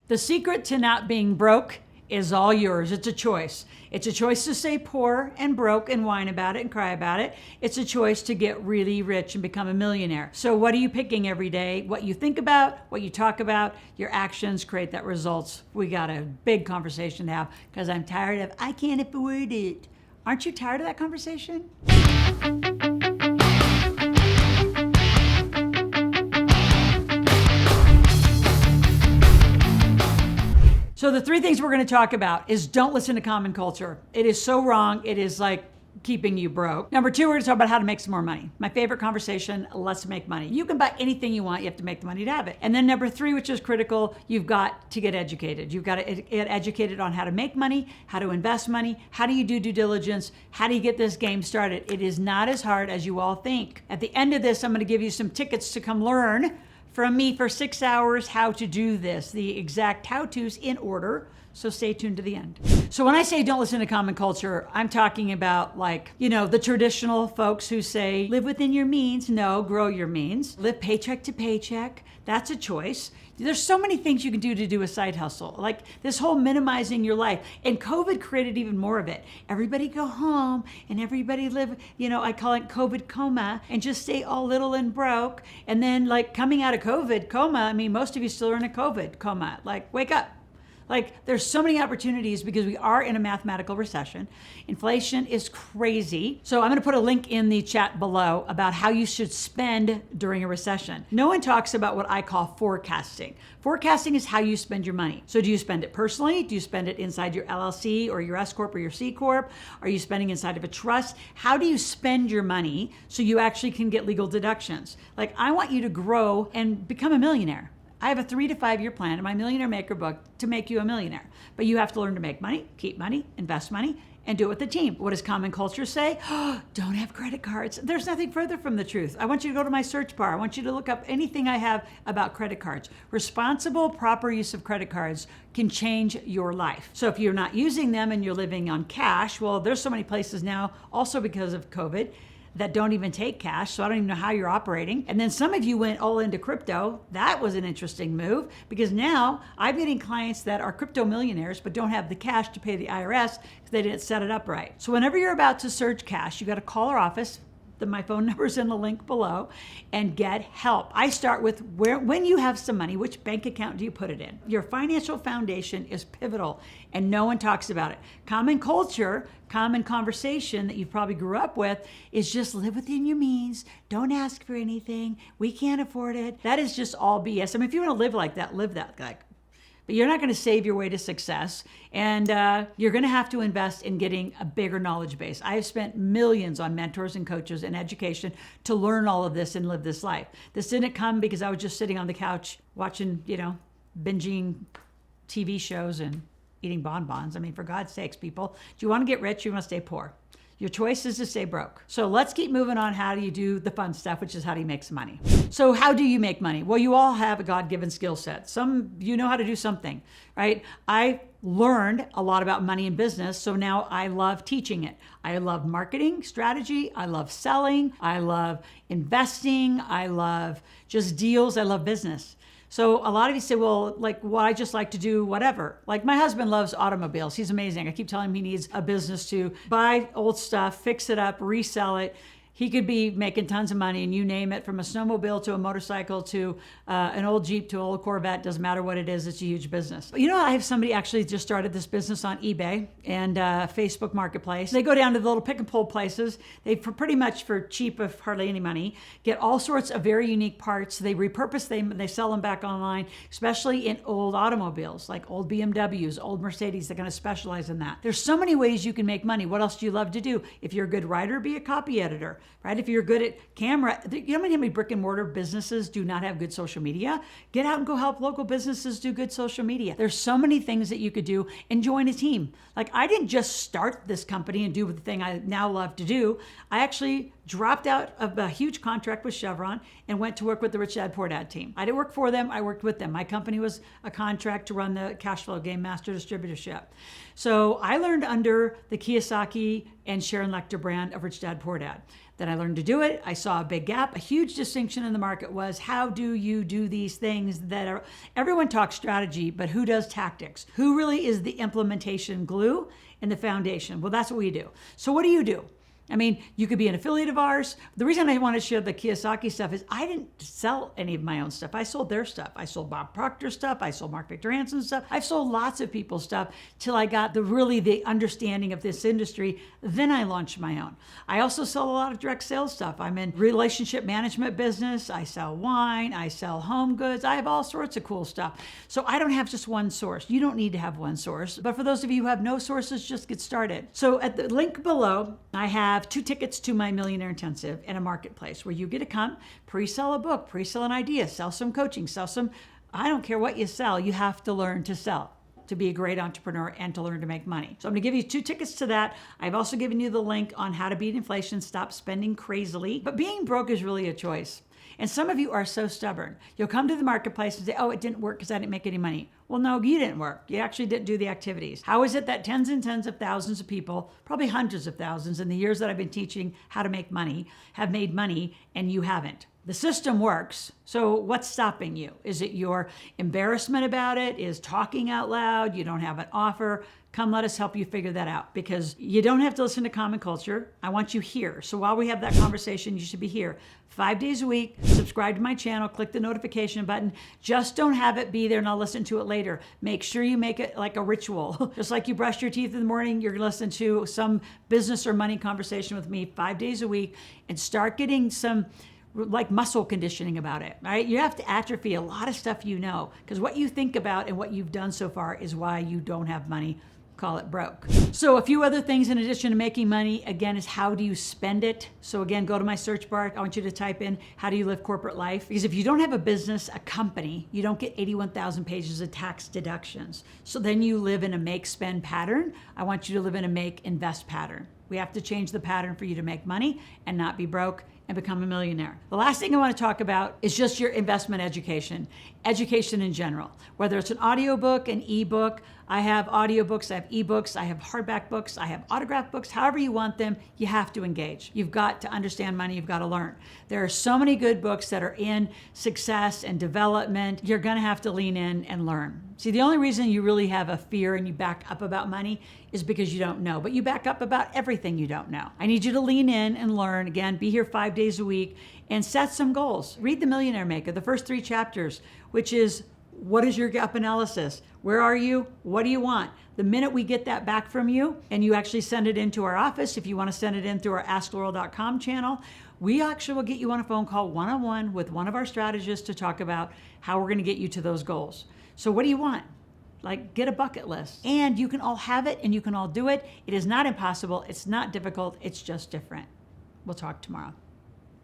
The secret to not being broke is all yours. It's a choice. It's a choice to stay poor and broke and whine about it and cry about it. It's a choice to get really rich and become a millionaire. So what are you picking every day? What you think about, what you talk about, your actions create that results. We got a big conversation to have because I'm tired of, I can't afford it. Aren't you tired of that conversation? So the three things we're going to talk about is don't listen to common culture. It is so wrong. It is like keeping you broke. Number two, we're going to talk about how to make some more money. My favorite conversation, let's make money. You can buy anything you want. You have to make the money to have it. And then number three, which is critical, you've got to get educated. You've got to get educated on how to make money, how to invest money, how do you do due diligence, how do you get this game started. It is not as hard as you all think. At the end of this, I'm going to give you some tickets to come learn from me for 6 hours how to do this, the exact how-tos in order. So stay tuned to the end. So when I say don't listen to common culture, I'm talking about the traditional folks who say, live within your means. No, grow your means. Live paycheck to paycheck. That's a choice. There's so many things you can do a side hustle. Like this whole minimizing your life. And COVID created even more of it. Everybody go home and everybody live, I call it COVID coma and just stay all little and broke. And then coming out of COVID coma, most of you still are in a COVID coma. Wake up. There's so many opportunities because we are in a mathematical recession. Inflation is crazy. So I'm going to put a link in the chat below about how you should spend during a recession. No one talks about what I call forecasting. Forecasting is how you spend your money. So do you spend it personally? Do you spend it inside your LLC or your S Corp or your C Corp? Are you spending inside of a trust? How do you spend your money so you actually can get legal deductions? I want you to grow and become a millionaire. I have a 3 to 5 year plan in my Millionaire Maker book to make you a millionaire. But you have to learn to make money, keep money, invest money, and do it with the team. What does common culture say? Oh, don't have credit cards. There's nothing further from the truth. I want you to go to my search bar. I want you to look up anything I have about credit cards. Responsible, proper use of credit cards can change your life. So if you're not using them and you're living on cash, well, there's so many places now, also because of COVID, that don't even take cash, so I don't even know how you're operating. And then some of you went all into crypto. That was an interesting move because now I'm getting clients that are crypto millionaires but don't have the cash to pay the IRS because they didn't set it up right. So whenever you're about to surge cash, you got to call our office. My phone number is in the link below, and get help. I start with when you have some money, which bank account do you put it in? Your financial foundation is pivotal, and no one talks about it. Common culture, common conversation that you probably grew up with is just live within your means. Don't ask for anything. We can't afford it. That is just all BS. If you want to live like that, live that. But you're not going to save your way to success. And you're going to have to invest in getting a bigger knowledge base. I have spent millions on mentors and coaches and education to learn all of this and live this life. This didn't come because I was just sitting on the couch watching, binging TV shows and eating bonbons. For God's sakes, people, do you want to get rich? You want to stay poor? Your choice is to stay broke. So let's keep moving on. How do you do the fun stuff, which is how do you make some money? So how do you make money? Well, you all have a God-given skill set. Some, you know how to do something, right? I learned a lot about money and business, so now I love teaching it. I love marketing strategy. I love selling. I love investing. I love just deals. I love business. So a lot of you say, well, I just like to do whatever. My husband loves automobiles. He's amazing. I keep telling him he needs a business to buy old stuff, fix it up, resell it. He could be making tons of money, and you name it, from a snowmobile to a motorcycle to an old Jeep to an old Corvette. Doesn't matter what it is, it's a huge business. But I have somebody actually just started this business on eBay and Facebook Marketplace. They go down to the little pick and pull places. They, for pretty much for cheap, of hardly any money, get all sorts of very unique parts. They repurpose them, they sell them back online, especially in old automobiles, like old BMWs, old Mercedes. They're going to specialize in that. There's so many ways you can make money. What else do you love to do? If you're a good writer, be a copy editor. Right? If you're good at camera, you know how many brick and mortar businesses do not have good social media? Get out and go help local businesses do good social media. There's so many things that you could do, and join a team. I didn't just start this company and do the thing I now love to do. I actually dropped out of a huge contract with Chevron and went to work with the Rich Dad Poor Dad team. I didn't work for them, I worked with them. My company was a contract to run the cash flow game master distributorship. So I learned under the Kiyosaki and Sharon Lechter brand of Rich Dad Poor Dad. Then I learned to do it. I saw a big gap. A huge distinction in the market was, how do you do these things that are, everyone talks strategy, but who does tactics? Who really is the implementation glue and the foundation? Well, that's what we do. So what do you do? I mean, you could be an affiliate of ours. The reason I want to share the Kiyosaki stuff is I didn't sell any of my own stuff. I sold their stuff. I sold Bob Proctor's stuff. I sold Mark Victor Hanson's stuff. I've sold lots of people's stuff till I got the understanding of this industry. Then I launched my own. I also sell a lot of direct sales stuff. I'm in relationship management business. I sell wine. I sell home goods. I have all sorts of cool stuff. So I don't have just one source. You don't need to have one source. But for those of you who have no sources, just get started. So at the link below, I have 2 tickets to my Millionaire Intensive in a marketplace where you get to come, pre-sell a book, pre-sell an idea, sell some coaching, sell some, I don't care what you sell, you have to learn to sell to be a great entrepreneur and to learn to make money. So I'm gonna give you 2 tickets to that. I've also given you the link on how to beat inflation, stop spending crazily. But being broke is really a choice. And some of you are so stubborn. You'll come to the marketplace and say, oh, it didn't work because I didn't make any money. Well, no, you didn't work. You actually didn't do the activities. How is it that tens and tens of thousands of people, probably hundreds of thousands in the years that I've been teaching how to make money, have made money and you haven't? The system works. So what's stopping you? Is it your embarrassment about it? Is talking out loud? You don't have an offer? Come, let us help you figure that out, because you don't have to listen to common culture. I want you here. So while we have that conversation, you should be here 5 days a week. Subscribe to my channel, click the notification button. Just don't have it be there and I'll listen to it later. Make sure you make it like a ritual. Just like you brush your teeth in the morning, you're gonna listen to some business or money conversation with me 5 days a week and start getting some like muscle conditioning about it, right? You have to atrophy a lot of stuff you know, because what you think about and what you've done so far is why you don't have money. Call it broke. So a few other things in addition to making money, again, is how do you spend it? So again, go to my search bar. I want you to type in, how do you live corporate life? Because if you don't have a business, a company, you don't get 81,000 pages of tax deductions. So then you live in a make spend pattern. I want you to live in a make invest pattern. We have to change the pattern for you to make money and not be broke and become a millionaire. The last thing I want to talk about is just your investment education in general. Whether it's an audiobook, an ebook, I have audiobooks, I have ebooks, I have hardback books, I have autographed books, however you want them, you have to engage. You've got to understand money, you've got to learn. There are so many good books that are in success and development. You're gonna have to lean in and learn. See, the only reason you really have a fear and you back up about money is because you don't know, but you back up about everything you don't know. I need you to lean in and learn. Again, be here 5 days a week and set some goals. Read The Millionaire Maker, the first 3 chapters, which is, what is your gap analysis? Where are you? What do you want? The minute we get that back from you and you actually send it into our office, if you want to send it in through our AskLoral.com channel, we actually will get you on a phone call one-on-one with one of our strategists to talk about how we're going to get you to those goals. So what do you want? Like, get a bucket list. And you can all have it and you can all do it. It is not impossible. It's not difficult. It's just different. We'll talk tomorrow.